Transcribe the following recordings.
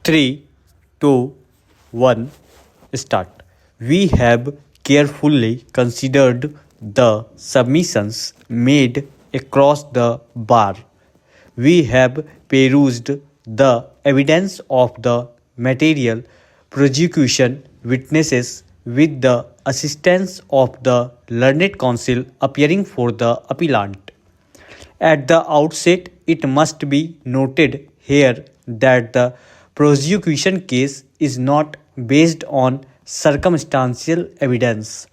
3, 2, 1, start. We have carefully considered the submissions made across the bar. We have perused the evidence of the material prosecution witnesses with the assistance of the learned counsel appearing for the appellant. At the outset, it must be noted here that the prosecution case is not based on circumstantial evidence.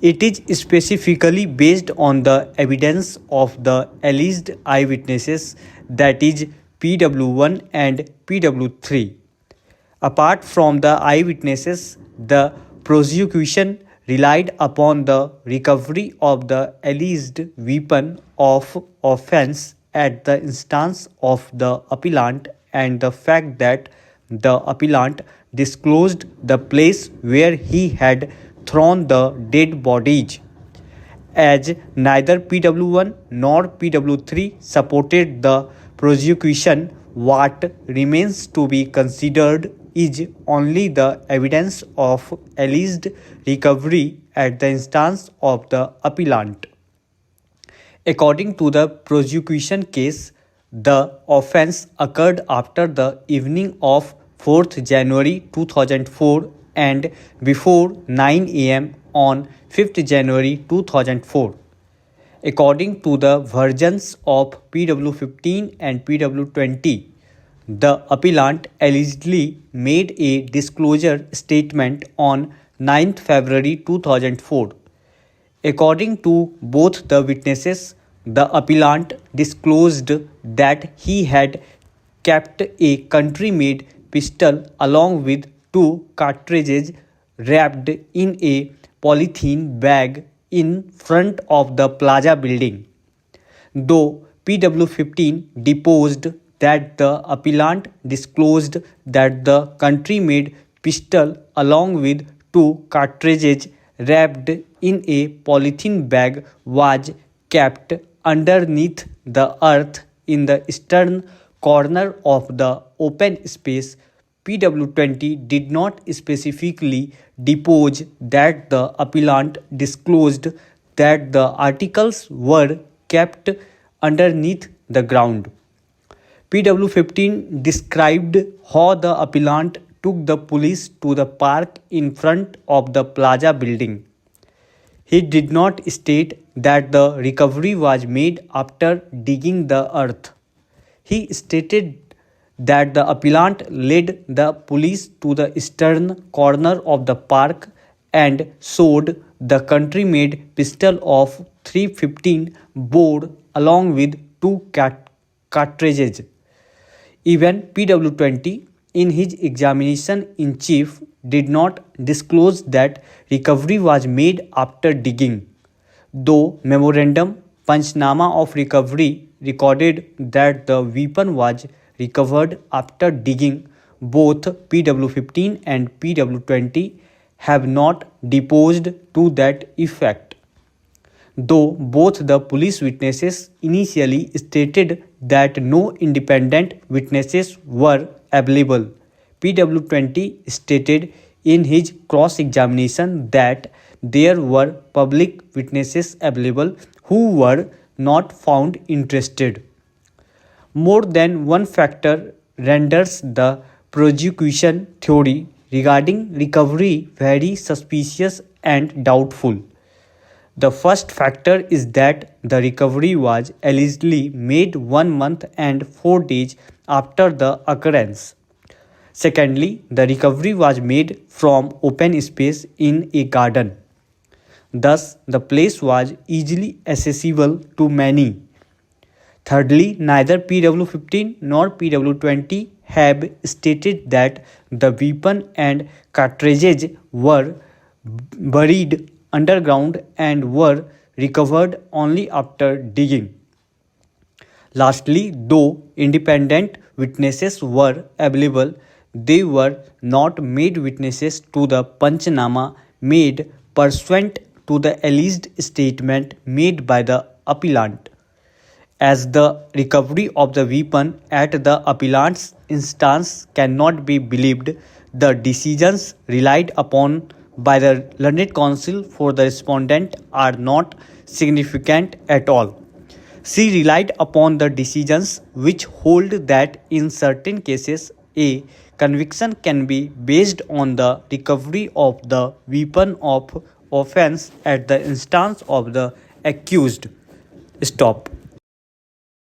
It is specifically based on the evidence of the alleged eyewitnesses, that is, PW1 and PW3. Apart from the eyewitnesses, the prosecution relied upon the recovery of the alleged weapon of offense at the instance of the appellant and the fact that the appellant disclosed the place where he had thrown the dead bodies. As neither PW1 nor PW3 supported the prosecution, what remains to be considered is only the evidence of alleged recovery at the instance of the appellant. According to the prosecution case, the offense occurred after the evening of 4th January 2004 and before 9 am on 5th January 2004. According to the versions of PW15 and PW20, the appellant allegedly made a disclosure statement on 9th February 2004. According to both the witnesses, the appellant disclosed that he had kept a country-made pistol along with 2 cartridges wrapped in a polythene bag in front of the Plaza building. Though PW15 deposed that the appellant disclosed that the country-made pistol along with 2 cartridges wrapped in a polythene bag was kept underneath the earth in the eastern corner of the open space, PW20 did not specifically depose that the appellant disclosed that the articles were kept underneath the ground. PW15 described how the appellant took the police to the park in front of the Plaza building. He did not state that the recovery was made after digging the earth. He stated that the appellant led the police to the eastern corner of the park and showed the country-made pistol of 315 bore along with 2 cartridges. Even PW20, in his examination in chief, did not disclose that recovery was made after digging, though memorandum Panchnama of recovery recorded that the weapon was recovered after digging. Both PW15 and PW20 have not deposed to that effect. Though both the police witnesses initially stated that no independent witnesses were available, PW20 stated in his cross-examination that there were public witnesses available who were not found interested. More than one factor renders the prosecution theory regarding recovery very suspicious and doubtful. The first factor is that the recovery was allegedly made 1 month and 4 days after the occurrence. Secondly, the recovery was made from open space in a garden. Thus, the place was easily accessible to many. Thirdly, neither PW15 nor PW20 have stated that the weapon and cartridges were buried underground and were recovered only after digging. Lastly, though independent witnesses were available, they were not made witnesses to the Panchnama made pursuant to the alleged statement made by the appellant. as the recovery of the weapon at the appellant's instance cannot be believed, the decisions relied upon by the learned counsel for the respondent are not significant at all. She relied upon the decisions which hold that in certain cases a conviction can be based on the recovery of the weapon of offense at the instance of the accused. Stop.